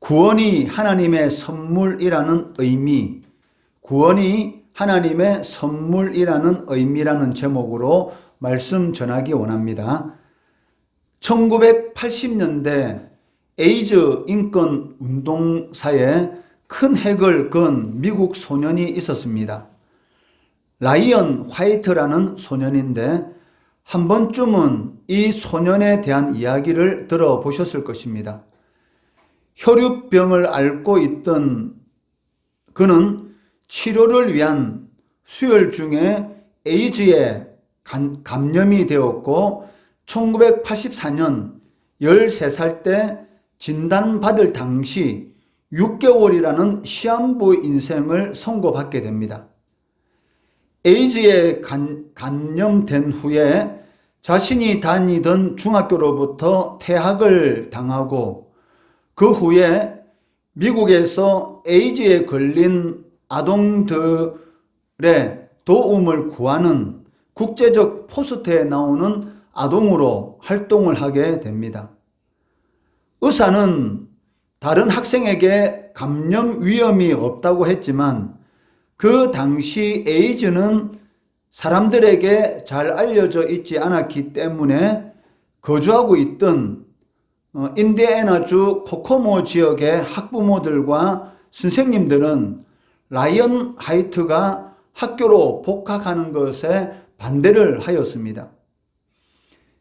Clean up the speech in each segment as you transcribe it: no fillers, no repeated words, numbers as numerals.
구원이 하나님의 선물이라는 의미, 구원이 하나님의 선물이라는 의미라는 제목으로 말씀 전하기 원합니다. 1980년대 에이즈 인권 운동사에 큰 핵을 그은 미국 소년이 있었습니다. 라이언 화이트라는 소년인데 한 번쯤은 이 소년에 대한 이야기를 들어보셨을 것입니다. 혈유병을 앓고 있던 그는 치료를 위한 수혈 중에 에이즈에 감염이 되었고 1984년 13살 때 진단받을 당시 6개월이라는 시한부 인생을 선고받게 됩니다. 에이즈에 감염된 후에 자신이 다니던 중학교로부터 퇴학을 당하고 그 후에 미국에서 에이즈에 걸린 아동들의 도움을 구하는 국제적 포스터에 나오는 아동으로 활동을 하게 됩니다. 의사는 다른 학생에게 감염 위험이 없다고 했지만 그 당시 에이즈는 사람들에게 잘 알려져 있지 않았기 때문에 거주하고 있던 인디애나주 코코모 지역의 학부모들과 선생님들은 라이언 하이트가 학교로 복학하는 것에 반대를 하였습니다.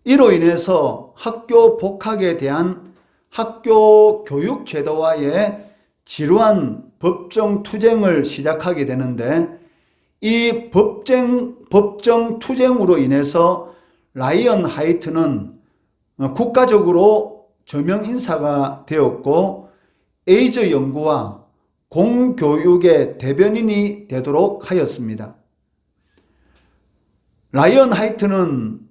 이로 인해서 학교 복학에 대한 학교 교육 제도와의 지루한 법정 투쟁을 시작하게 되는데 이 법정 투쟁으로 인해서 라이언 하이트는 국가적으로 저명 인사가 되었고 에이즈 연구와 공교육의 대변인이 되도록 하였습니다. 라이언 하이트는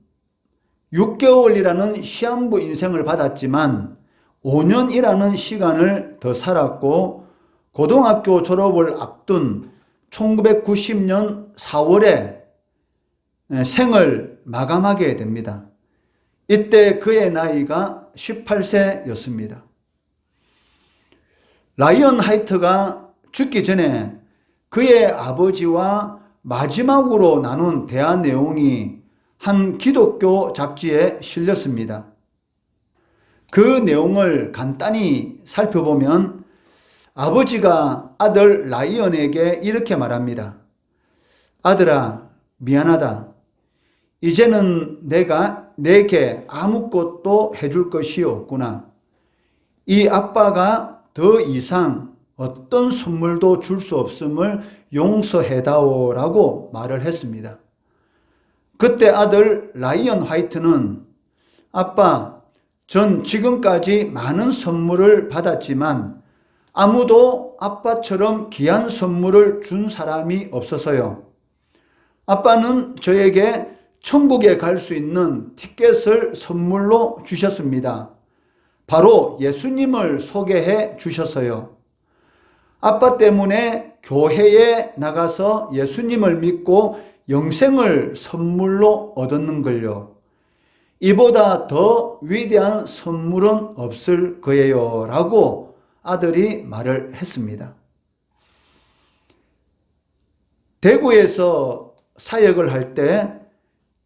6개월이라는 시한부 인생을 받았지만 5년이라는 시간을 더 살았고 고등학교 졸업을 앞둔 1990년 4월에 생을 마감하게 됩니다. 이때 그의 나이가 18세였습니다. 라이언 하이트가 죽기 전에 그의 아버지와 마지막으로 나눈 대화 내용이 한 기독교 잡지에 실렸습니다. 그 내용을 간단히 살펴보면 아버지가 아들 라이언에게 이렇게 말합니다. 아들아, 미안하다. 이제는 내가 내게 아무것도 해줄 것이 없구나. 이 아빠가 더 이상 어떤 선물도 줄 수 없음을 용서해다오라고 말을 했습니다. 그때 아들 라이언 화이트는 아빠, 전 지금까지 많은 선물을 받았지만 아무도 아빠처럼 귀한 선물을 준 사람이 없어서요. 아빠는 저에게 천국에 갈 수 있는 티켓을 선물로 주셨습니다. 바로 예수님을 소개해 주셔서요. 아빠 때문에 교회에 나가서 예수님을 믿고 영생을 선물로 얻었는 걸요. 이보다 더 위대한 선물은 없을 거예요. 라고 아들이 말을 했습니다. 대구에서 사역을 할 때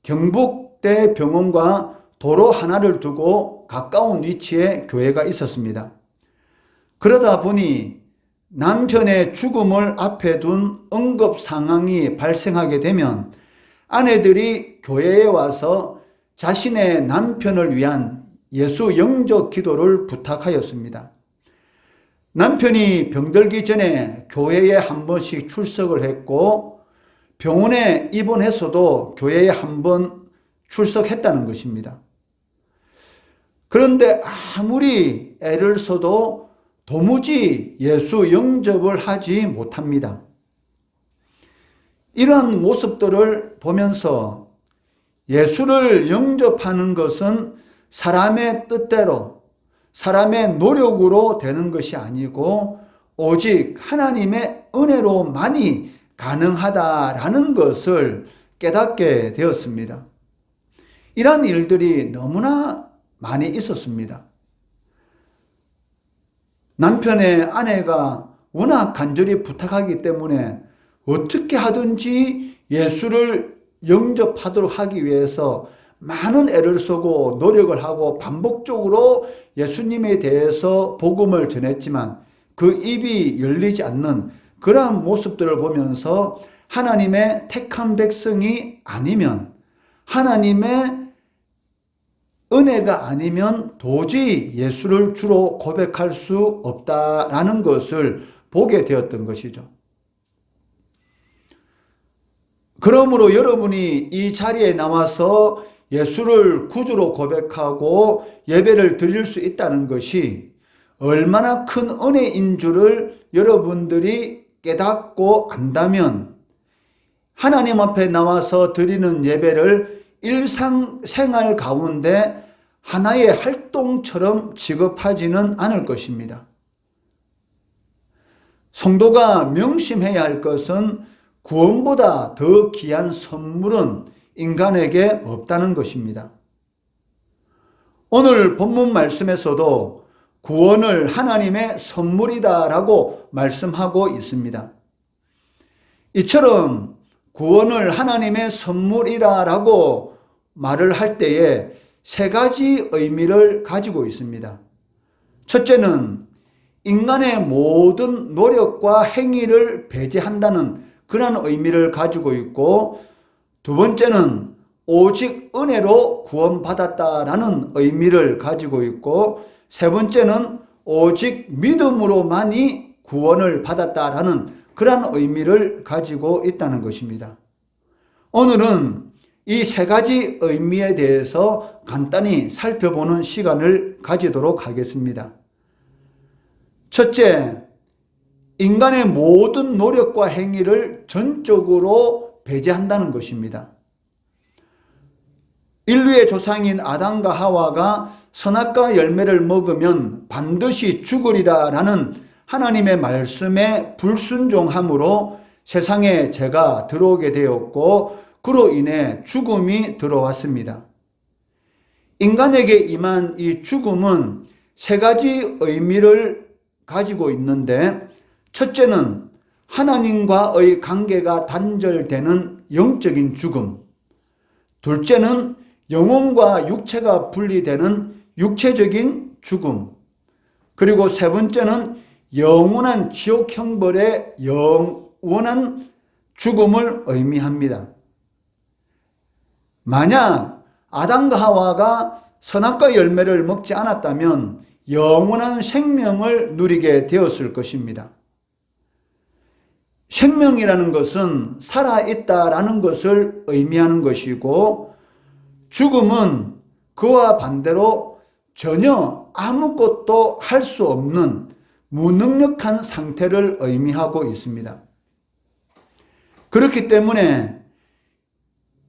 경북대병원과 도로 하나를 두고 가까운 위치에 교회가 있었습니다. 그러다 보니 남편의 죽음을 앞에 둔 응급 상황이 발생하게 되면 아내들이 교회에 와서 자신의 남편을 위한 예수 영접 기도를 부탁하였습니다. 남편이 병들기 전에 교회에 한 번씩 출석을 했고 병원에 입원해서도 교회에 한 번 출석했다는 것입니다. 그런데 아무리 애를 써도 도무지 예수 영접을 하지 못합니다. 이러한 모습들을 보면서 예수를 영접하는 것은 사람의 뜻대로, 사람의 노력으로 되는 것이 아니고 오직 하나님의 은혜로만이 가능하다라는 것을 깨닫게 되었습니다. 이러한 일들이 너무나 많이 있었습니다. 남편의 아내가 워낙 간절히 부탁하기 때문에 어떻게 하든지 예수를 영접하도록 하기 위해서 많은 애를 쓰고 노력을 하고 반복적으로 예수님에 대해서 복음을 전했지만 그 입이 열리지 않는 그러한 모습들을 보면서 하나님의 택한 백성이 아니면, 하나님의 은혜가 아니면 도저히 예수를 주로 고백할 수 없다라는 것을 보게 되었던 것이죠. 그러므로 여러분이 이 자리에 나와서 예수를 구주로 고백하고 예배를 드릴 수 있다는 것이 얼마나 큰 은혜인 줄을 여러분들이 깨닫고 안다면 하나님 앞에 나와서 드리는 예배를 일상생활 가운데 하나의 활동처럼 취급하지는 않을 것입니다. 성도가 명심해야 할 것은 구원보다 더 귀한 선물은 인간에게 없다는 것입니다. 오늘 본문 말씀에서도 구원을 하나님의 선물이다라고 말씀하고 있습니다. 이처럼 구원을 하나님의 선물이라고 말을 할 때에 세 가지 의미를 가지고 있습니다. 첫째는 인간의 모든 노력과 행위를 배제한다는 그런 의미를 가지고 있고, 두 번째는 오직 은혜로 구원받았다라는 의미를 가지고 있고, 세 번째는 오직 믿음으로만이 구원을 받았다라는 그런 의미를 가지고 있다는 것입니다. 오늘은 이 세 가지 의미에 대해서 간단히 살펴보는 시간을 가지도록 하겠습니다. 첫째, 인간의 모든 노력과 행위를 전적으로 배제한다는 것입니다. 인류의 조상인 아담과 하와가 선악과 열매를 먹으면 반드시 죽으리라라는 하나님의 말씀에 불순종함으로 세상에 죄가 들어오게 되었고, 그로 인해 죽음이 들어왔습니다. 인간에게 임한 이 죽음은 세 가지 의미를 가지고 있는데, 첫째는 하나님과의 관계가 단절되는 영적인 죽음, 둘째는 영혼과 육체가 분리되는 육체적인 죽음, 그리고 세 번째는 영원한 지옥 형벌의 영원한 죽음을 의미합니다. 만약 아담과 하와가 선악과 열매를 먹지 않았다면 영원한 생명을 누리게 되었을 것입니다. 생명이라는 것은 살아있다라는 것을 의미하는 것이고, 죽음은 그와 반대로 전혀 아무것도 할 수 없는 무능력한 상태를 의미하고 있습니다. 그렇기 때문에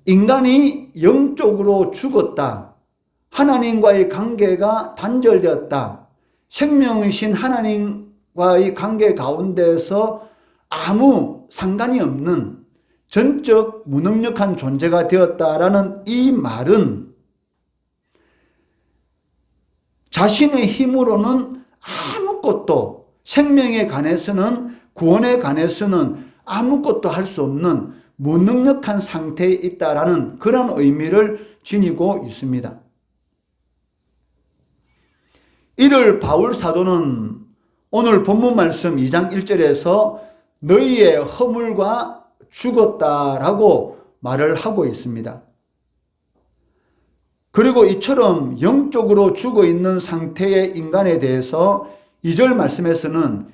인간이 영적으로 죽었다, 하나님과의 관계가 단절되었다, 생명이신 하나님과의 관계 가운데서 아무 상관이 없는 전적 무능력한 존재가 되었다라는 이 말은 자신의 힘으로는 아무것도, 생명에 관해서는, 구원에 관해서는 아무것도 할 수 없는 무능력한 상태에 있다라는 그런 의미를 지니고 있습니다. 이를 바울 사도는 오늘 본문 말씀 2장 1절에서 너희의 허물과 죽었다라고 말을 하고 있습니다. 그리고 이처럼 영적으로 죽어 있는 상태의 인간에 대해서 2절 말씀에서는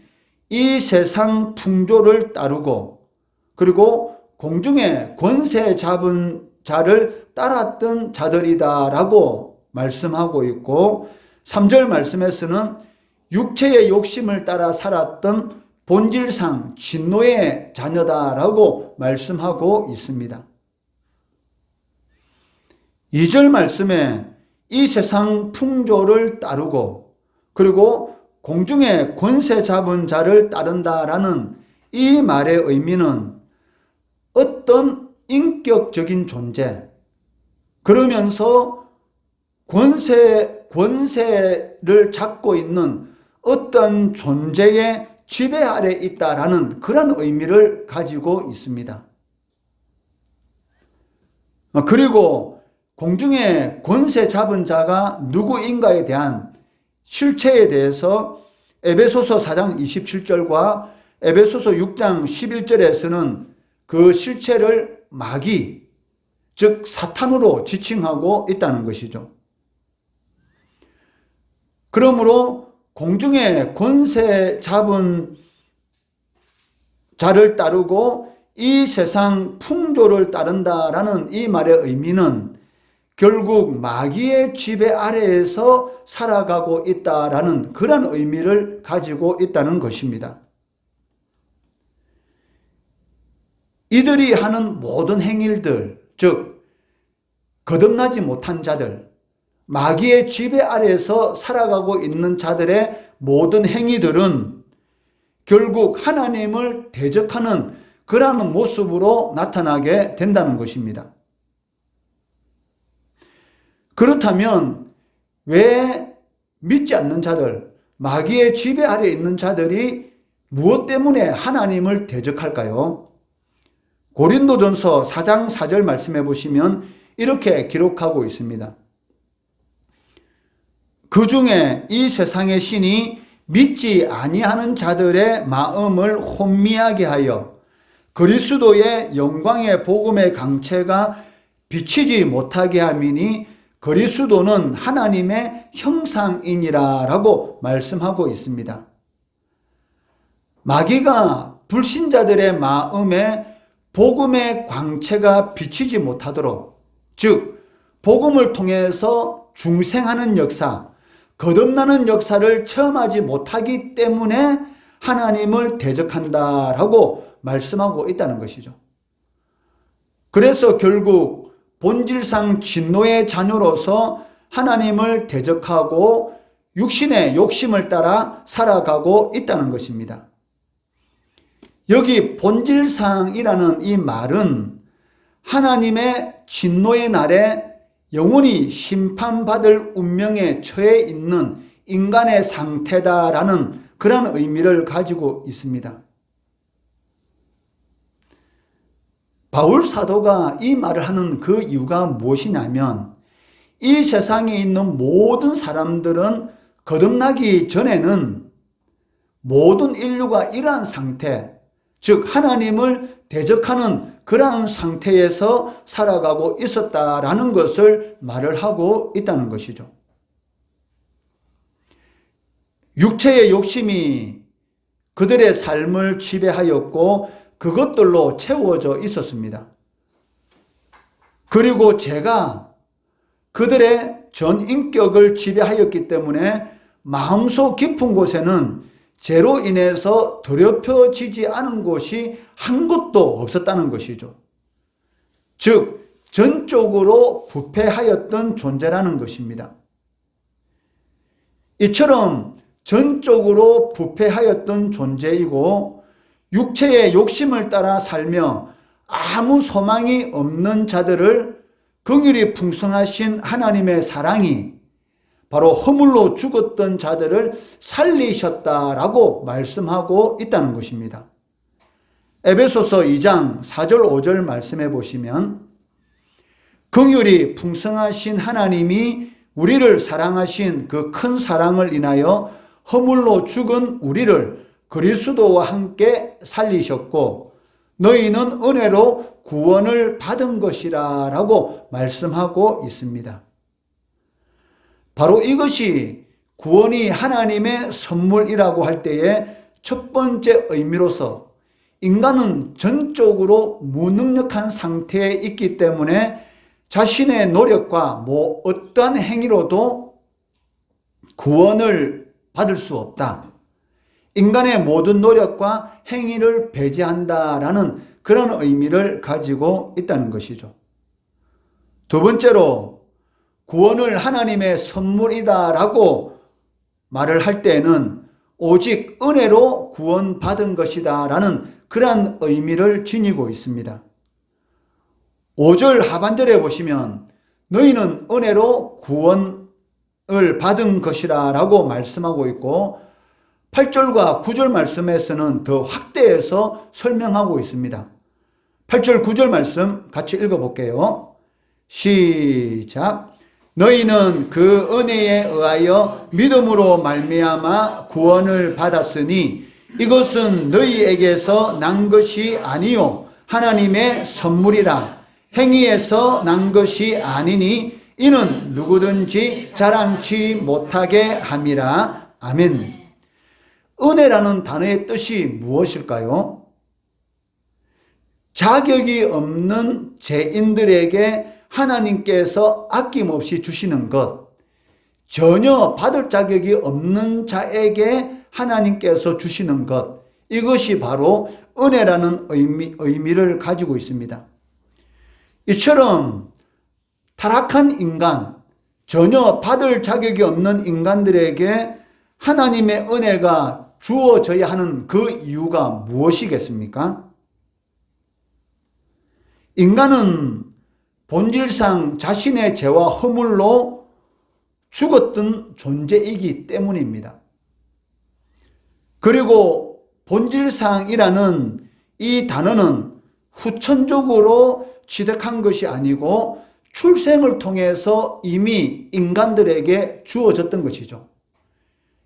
이 세상 풍조를 따르고, 그리고 공중에 권세 잡은 자를 따랐던 자들이다라고 말씀하고 있고, 3절 말씀에서는 육체의 욕심을 따라 살았던 본질상 진노의 자녀다라고 말씀하고 있습니다. 2절 말씀에 이 세상 풍조를 따르고, 그리고 공중에 권세 잡은 자를 따른다라는 이 말의 의미는 어떤 인격적인 존재, 그러면서 권세를 잡고 있는 어떤 존재의 지배 아래 있다라는 그런 의미를 가지고 있습니다. 그리고 공중의 권세 잡은 자가 누구인가에 대한 실체에 대해서 에베소서 4장 27절과 에베소서 6장 11절에서는 그 실체를 마귀, 즉 사탄으로 지칭하고 있다는 것이죠. 그러므로 공중의 권세 잡은 자를 따르고 이 세상 풍조를 따른다라는 이 말의 의미는 결국 마귀의 지배 아래에서 살아가고 있다라는 그런 의미를 가지고 있다는 것입니다. 이들이 하는 모든 행위들, 즉 거듭나지 못한 자들, 마귀의 지배 아래에서 살아가고 있는 자들의 모든 행위들은 결국 하나님을 대적하는 그러한 모습으로 나타나게 된다는 것입니다. 그렇다면 왜 믿지 않는 자들, 마귀의 지배 아래에 있는 자들이 무엇 때문에 하나님을 대적할까요? 고린도전서 4장 4절 말씀해 보시면 이렇게 기록하고 있습니다. 그 중에 이 세상의 신이 믿지 아니하는 자들의 마음을 혼미하게 하여 그리스도의 영광의 복음의 강체가 비치지 못하게 함이니 그리스도는 하나님의 형상이니라 라고 말씀하고 있습니다. 마귀가 불신자들의 마음에 복음의 광채가 비치지 못하도록, 즉 복음을 통해서 중생하는 역사, 거듭나는 역사를 체험하지 못하기 때문에 하나님을 대적한다라고 말씀하고 있다는 것이죠. 그래서 결국 본질상 진노의 자녀로서 하나님을 대적하고 육신의 욕심을 따라 살아가고 있다는 것입니다. 여기 본질상이라는 이 말은 하나님의 진노의 날에 영원히 심판받을 운명에 처해 있는 인간의 상태다라는 그런 의미를 가지고 있습니다. 바울 사도가 이 말을 하는 그 이유가 무엇이냐면 이 세상에 있는 모든 사람들은 거듭나기 전에는 모든 인류가 이러한 상태, 즉 하나님을 대적하는 그러한 상태에서 살아가고 있었다라는 것을 말을 하고 있다는 것이죠. 육체의 욕심이 그들의 삶을 지배하였고 그것들로 채워져 있었습니다. 그리고 죄가 그들의 전 인격을 지배하였기 때문에 마음속 깊은 곳에는 죄로 인해서 더럽혀지지 않은 곳이 한 곳도 없었다는 것이죠. 즉 전적으로 부패하였던 존재라는 것입니다. 이처럼 전적으로 부패하였던 존재이고 육체의 욕심을 따라 살며 아무 소망이 없는 자들을 긍휼이 풍성하신 하나님의 사랑이 바로 허물로 죽었던 자들을 살리셨다라고 말씀하고 있다는 것입니다. 에베소서 2장 4절 5절 말씀해 보시면 긍휼이 풍성하신 하나님이 우리를 사랑하신 그 큰 사랑을 인하여 허물로 죽은 우리를 그리스도와 함께 살리셨고 너희는 은혜로 구원을 받은 것이라 라고 말씀하고 있습니다. 바로 이것이 구원이 하나님의 선물이라고 할 때의 첫 번째 의미로서 인간은 전적으로 무능력한 상태에 있기 때문에 자신의 노력과 어떠한 행위로도 구원을 받을 수 없다. 인간의 모든 노력과 행위를 배제한다라는 그런 의미를 가지고 있다는 것이죠. 두 번째로 구원을 하나님의 선물이다라고 말을 할 때에는 오직 은혜로 구원받은 것이다라는 그러한 의미를 지니고 있습니다. 5절 하반절에 보시면 너희는 은혜로 구원을 받은 것이라 라고 말씀하고 있고 8절과 9절 말씀에서는 더 확대해서 설명하고 있습니다. 8절 9절 말씀 같이 읽어볼게요. 시작. 너희는 그 은혜에 의하여 믿음으로 말미암아 구원을 받았으니 이것은 너희에게서 난 것이 아니요 하나님의 선물이라. 행위에서 난 것이 아니니 이는 누구든지 자랑치 못하게 함이라. 아멘. 은혜라는 단어의 뜻이 무엇일까요? 자격이 없는 죄인들에게 하나님께서 아낌없이 주시는 것, 전혀 받을 자격이 없는 자에게 하나님께서 주시는 것, 이것이 바로 은혜라는 의미를 가지고 있습니다. 이처럼 타락한 인간, 전혀 받을 자격이 없는 인간들에게 하나님의 은혜가 주어져야 하는 그 이유가 무엇이겠습니까? 인간은 본질상 자신의 죄와 허물로 죽었던 존재이기 때문입니다. 그리고 본질상이라는 이 단어는 후천적으로 취득한 것이 아니고 출생을 통해서 이미 인간들에게 주어졌던 것이죠.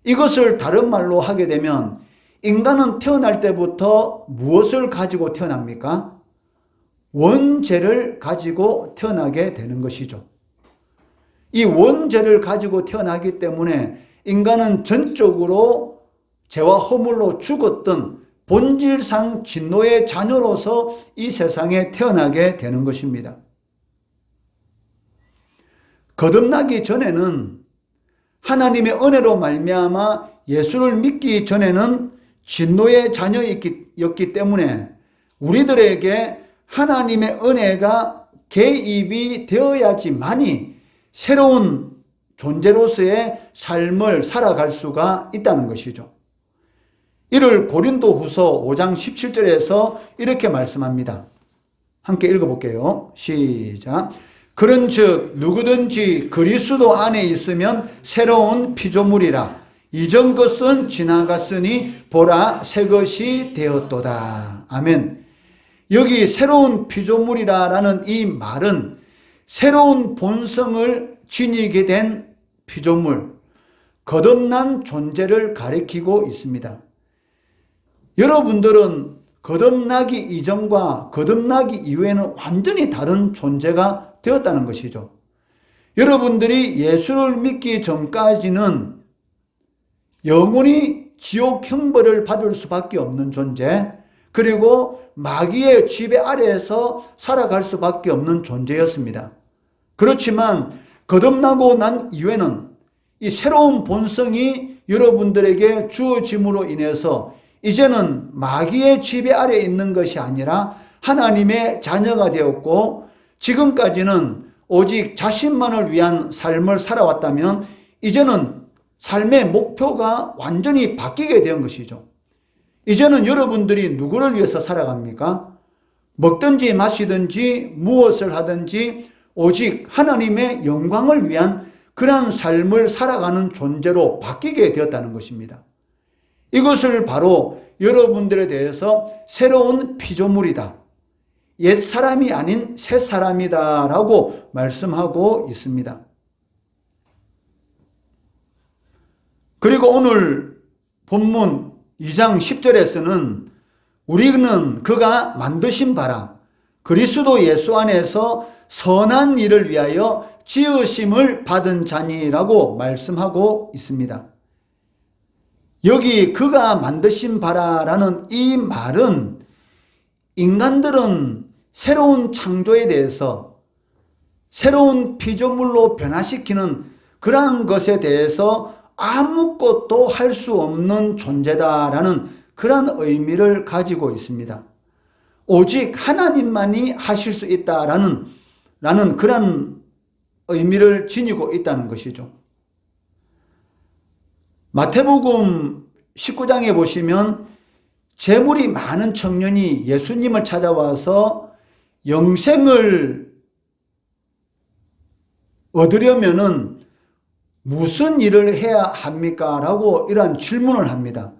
이것을 다른 말로 하게 되면 인간은 태어날 때부터 무엇을 가지고 태어납니까? 원죄를 가지고 태어나게 되는 것이죠. 이 원죄를 가지고 태어나기 때문에 인간은 전적으로 죄와 허물로 죽었던 본질상 진노의 자녀로서 이 세상에 태어나게 되는 것입니다. 거듭나기 전에는 하나님의 은혜로 말미암아 예수를 믿기 전에는 진노의 자녀였기 때문에 우리들에게 하나님의 은혜가 개입이 되어야지만이 새로운 존재로서의 삶을 살아갈 수가 있다는 것이죠. 이를 고린도후서 5장 17절에서 이렇게 말씀합니다. 함께 읽어볼게요. 시작. 그런즉 누구든지 그리스도 안에 있으면 새로운 피조물이라. 이전 것은 지나갔으니 보라 새 것이 되었도다. 아멘. 여기 새로운 피조물이라는 이 말은 새로운 본성을 지니게 된 피조물, 거듭난 존재를 가리키고 있습니다. 여러분들은 거듭나기 이전과 거듭나기 이후에는 완전히 다른 존재가 되었다는 것이죠. 여러분들이 예수를 믿기 전까지는 영원히 지옥 형벌을 받을 수밖에 없는 존재, 그리고 마귀의 지배 아래에서 살아갈 수밖에 없는 존재였습니다. 그렇지만 거듭나고 난 이후에는 이 새로운 본성이 여러분들에게 주어짐으로 인해서 이제는 마귀의 지배 아래에 있는 것이 아니라 하나님의 자녀가 되었고, 지금까지는 오직 자신만을 위한 삶을 살아왔다면 이제는 삶의 목표가 완전히 바뀌게 된 것이죠. 이제는 여러분들이 누구를 위해서 살아갑니까? 먹든지 마시든지 무엇을 하든지 오직 하나님의 영광을 위한 그러한 삶을 살아가는 존재로 바뀌게 되었다는 것입니다. 이것을 바로 여러분들에 대해서 새로운 피조물이다, 옛사람이 아닌 새사람이다 라고 말씀하고 있습니다. 그리고 오늘 본문 2장 10절에서는 우리는 그가 만드신 바라 그리스도 예수 안에서 선한 일을 위하여 지으심을 받은 자니라고 말씀하고 있습니다. 여기 그가 만드신 바라라는 이 말은 인간들은 새로운 창조에 대해서 새로운 피조물로 변화시키는 그러한 것에 대해서 아무것도 할 수 없는 존재다라는 그러한 의미를 가지고 있습니다. 오직 하나님만이 하실 수 있다라는 그러한 의미를 지니고 있다는 것이죠. 마태복음 19장에 보시면 재물이 많은 청년이 예수님을 찾아와서 영생을 얻으려면은 무슨 일을 해야 합니까? 라고 이러한 질문을 합니다.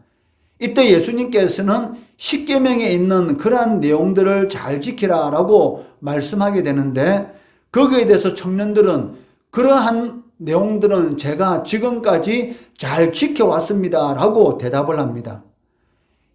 이때 예수님께서는 십계명에 있는 그러한 내용들을 잘 지키라라고 말씀하게 되는데, 거기에 대해서 청년들은 그러한 내용들은 제가 지금까지 잘 지켜왔습니다라고 대답을 합니다.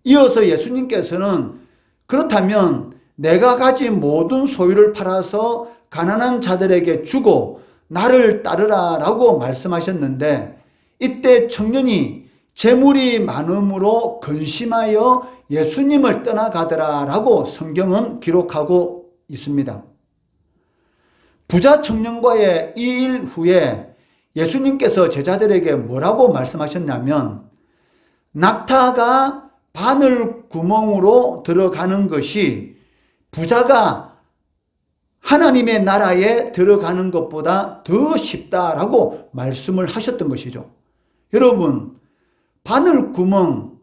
이어서 예수님께서는 그렇다면 내가 가진 모든 소유를 팔아서 가난한 자들에게 주고 나를 따르라라고 말씀하셨는데, 이때 청년이 재물이 많음으로 근심하여 예수님을 떠나가더라라고 성경은 기록하고 있습니다. 부자 청년과의 이 일 후에 예수님께서 제자들에게 뭐라고 말씀하셨냐면, 낙타가 바늘 구멍으로 들어가는 것이 부자가 하나님의 나라에 들어가는 것보다 더 쉽다라고 말씀을 하셨던 것이죠. 여러분, 바늘구멍,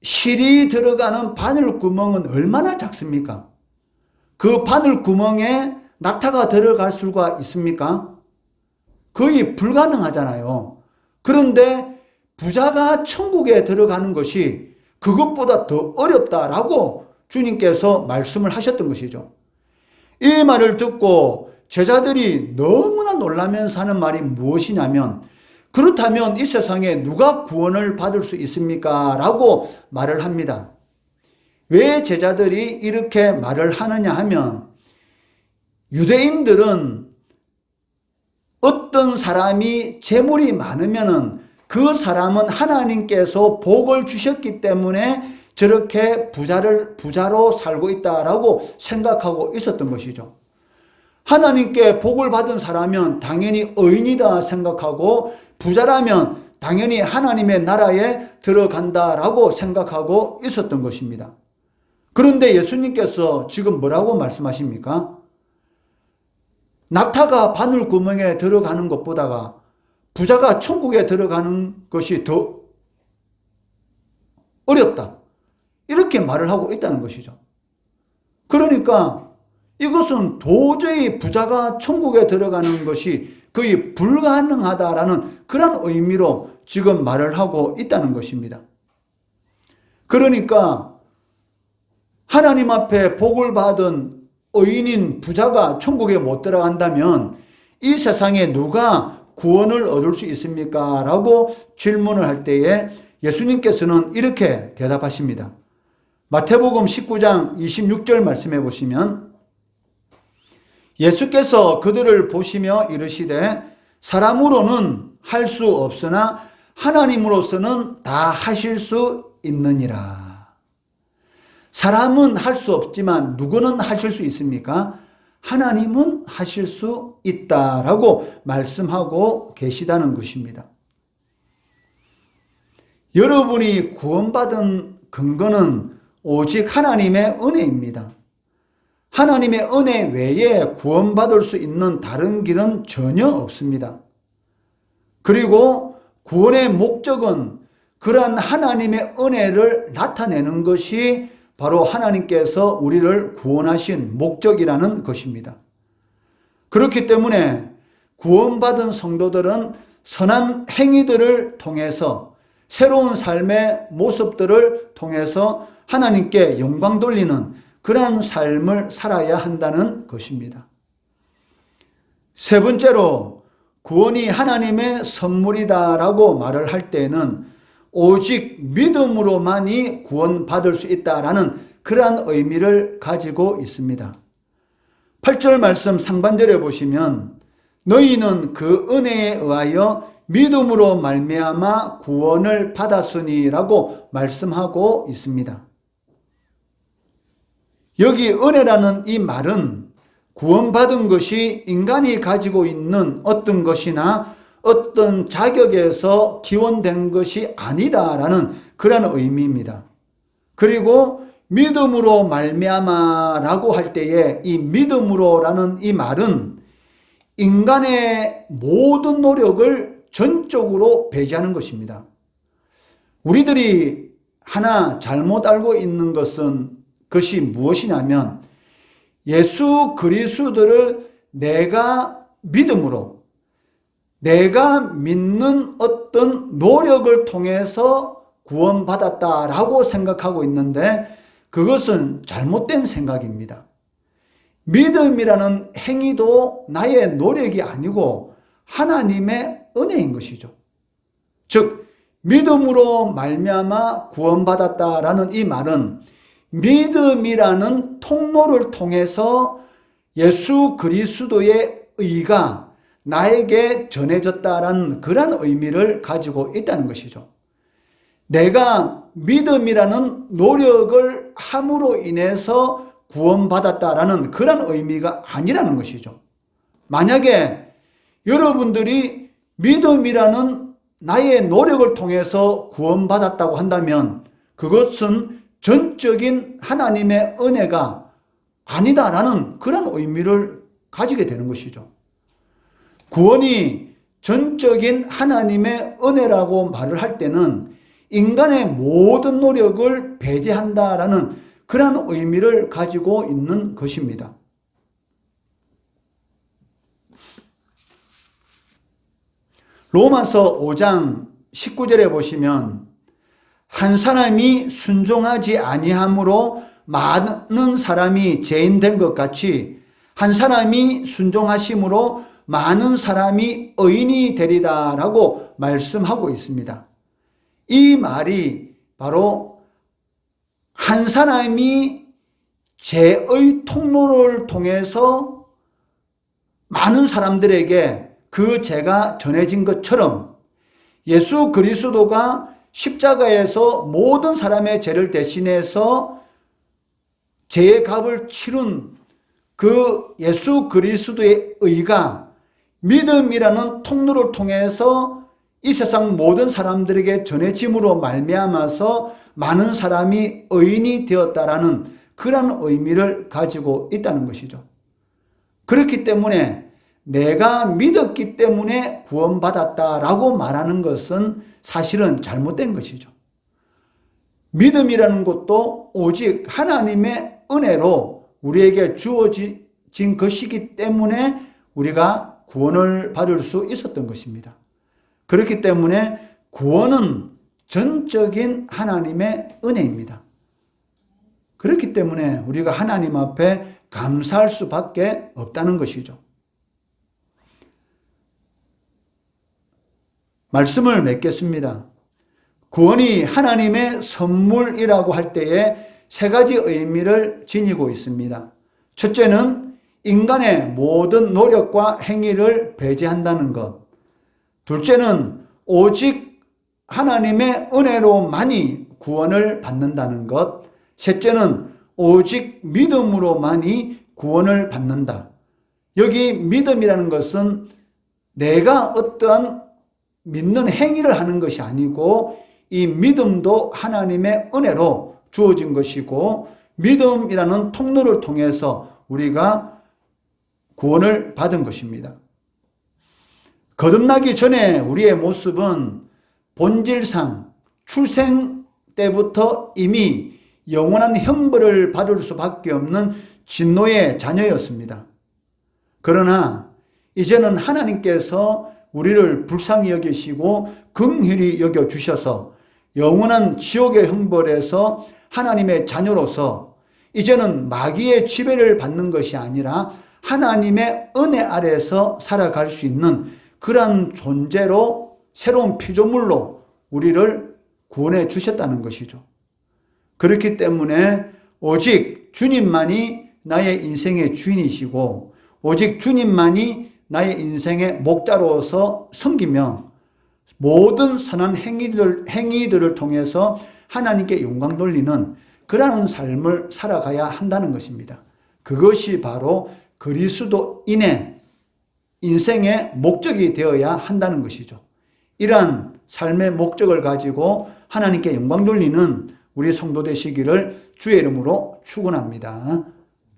실이 들어가는 바늘구멍은 얼마나 작습니까? 그 바늘구멍에 낙타가 들어갈 수가 있습니까? 거의 불가능하잖아요. 그런데 부자가 천국에 들어가는 것이 그것보다 더 어렵다라고 주님께서 말씀을 하셨던 것이죠. 이 말을 듣고 제자들이 너무나 놀라면서 하는 말이 무엇이냐면, 그렇다면 이 세상에 누가 구원을 받을 수 있습니까? 라고 말을 합니다. 왜 제자들이 이렇게 말을 하느냐 하면, 유대인들은 어떤 사람이 재물이 많으면은 그 사람은 하나님께서 복을 주셨기 때문에 저렇게 부자로 살고 있다라고 생각하고 있었던 것이죠. 하나님께 복을 받은 사람은 당연히 의인이다 생각하고, 부자라면 당연히 하나님의 나라에 들어간다라고 생각하고 있었던 것입니다. 그런데 예수님께서 지금 뭐라고 말씀하십니까? 낙타가 바늘구멍에 들어가는 것보다가 부자가 천국에 들어가는 것이 더 어렵다, 이렇게 말을 하고 있다는 것이죠. 그러니까 이것은 도저히 부자가 천국에 들어가는 것이 거의 불가능하다라는 그런 의미로 지금 말을 하고 있다는 것입니다. 그러니까 하나님 앞에 복을 받은 의인인 부자가 천국에 못 들어간다면 이 세상에 누가 구원을 얻을 수 있습니까? 라고 질문을 할 때에 예수님께서는 이렇게 대답하십니다. 마태복음 19장 26절 말씀해 보시면, 예수께서 그들을 보시며 이르시되 사람으로는 할 수 없으나 하나님으로서는 다 하실 수 있느니라. 사람은 할 수 없지만 누구는 하실 수 있습니까? 하나님은 하실 수 있다라고 말씀하고 계시다는 것입니다. 여러분이 구원받은 근거는 오직 하나님의 은혜입니다. 하나님의 은혜 외에 구원받을 수 있는 다른 길은 전혀 없습니다. 그리고 구원의 목적은 그러한 하나님의 은혜를 나타내는 것이 바로 하나님께서 우리를 구원하신 목적이라는 것입니다. 그렇기 때문에 구원받은 성도들은 선한 행위들을 통해서, 새로운 삶의 모습들을 통해서 하나님께 영광 돌리는 그러한 삶을 살아야 한다는 것입니다. 세 번째로, 구원이 하나님의 선물이다라고 말을 할 때는 오직 믿음으로만이 구원받을 수 있다라는 그러한 의미를 가지고 있습니다. 8절 말씀 상반절에 보시면, 너희는 그 은혜에 의하여 믿음으로 말미암아 구원을 받았으니라고 말씀하고 있습니다. 여기 은혜라는 이 말은 구원받은 것이 인간이 가지고 있는 어떤 것이나 어떤 자격에서 기원된 것이 아니다라는 그런 의미입니다. 그리고 믿음으로 말미암아라고 할 때에 이 믿음으로라는 이 말은 인간의 모든 노력을 전적으로 배제하는 것입니다. 우리들이 하나 잘못 알고 있는 것이 무엇이냐면, 예수 그리스도를 내가 믿음으로, 내가 믿는 어떤 노력을 통해서 구원받았다라고 생각하고 있는데 그것은 잘못된 생각입니다. 믿음이라는 행위도 나의 노력이 아니고 하나님의 은혜인 것이죠. 즉 믿음으로 말미암아 구원받았다라는 이 말은 믿음이라는 통로를 통해서 예수 그리스도의 의가 나에게 전해졌다라는 그런 의미를 가지고 있다는 것이죠. 내가 믿음이라는 노력을 함으로 인해서 구원받았다라는 그런 의미가 아니라는 것이죠. 만약에 여러분들이 믿음이라는 나의 노력을 통해서 구원받았다고 한다면 그것은 전적인 하나님의 은혜가 아니다라는 그런 의미를 가지게 되는 것이죠. 구원이 전적인 하나님의 은혜라고 말을 할 때는 인간의 모든 노력을 배제한다라는 그런 의미를 가지고 있는 것입니다. 로마서 5장 19절에 보시면 한 사람이 순종하지 아니함으로 많은 사람이 죄인된 것 같이 한 사람이 순종하심으로 많은 사람이 의인이 되리다라고 말씀하고 있습니다. 이 말이 바로 한 사람이 죄의 통로를 통해서 많은 사람들에게 그 죄가 전해진 것처럼 예수 그리스도가 십자가에서 모든 사람의 죄를 대신해서 죄의 값을 치른 그 예수 그리스도의 의가 믿음이라는 통로를 통해서 이 세상 모든 사람들에게 전해짐으로 말미암아서 많은 사람이 의인이 되었다라는 그런 의미를 가지고 있다는 것이죠. 그렇기 때문에 내가 믿었기 때문에 구원받았다라고 말하는 것은 사실은 잘못된 것이죠. 믿음이라는 것도 오직 하나님의 은혜로 우리에게 주어진 것이기 때문에 우리가 구원을 받을 수 있었던 것입니다. 그렇기 때문에 구원은 전적인 하나님의 은혜입니다. 그렇기 때문에 우리가 하나님 앞에 감사할 수밖에 없다는 것이죠. 말씀을 맺겠습니다. 구원이 하나님의 선물이라고 할 때에 세 가지 의미를 지니고 있습니다. 첫째는 인간의 모든 노력과 행위를 배제한다는 것. 둘째는 오직 하나님의 은혜로만이 구원을 받는다는 것. 셋째는 오직 믿음으로만이 구원을 받는다. 여기 믿음이라는 것은 내가 어떠한 믿는 행위를 하는 것이 아니고 이 믿음도 하나님의 은혜로 주어진 것이고 믿음이라는 통로를 통해서 우리가 구원을 받은 것입니다. 거듭나기 전에 우리의 모습은 본질상 출생 때부터 이미 영원한 형벌을 받을 수밖에 없는 진노의 자녀였습니다. 그러나 이제는 하나님께서 우리를 불쌍히 여기시고 긍휼히 여겨주셔서 영원한 지옥의 형벌에서 하나님의 자녀로서 이제는 마귀의 지배를 받는 것이 아니라 하나님의 은혜 아래에서 살아갈 수 있는 그러한 존재로 새로운 피조물로 우리를 구원해 주셨다는 것이죠. 그렇기 때문에 오직 주님만이 나의 인생의 주인이시고 오직 주님만이 나의 인생의 목자로서 섬기며 모든 선한 행위들을 통해서 하나님께 영광 돌리는 그러한 삶을 살아가야 한다는 것입니다. 그것이 바로 그리스도인의 인생의 목적이 되어야 한다는 것이죠. 이러한 삶의 목적을 가지고 하나님께 영광 돌리는 우리 성도 되시기를 주의 이름으로 축원합니다.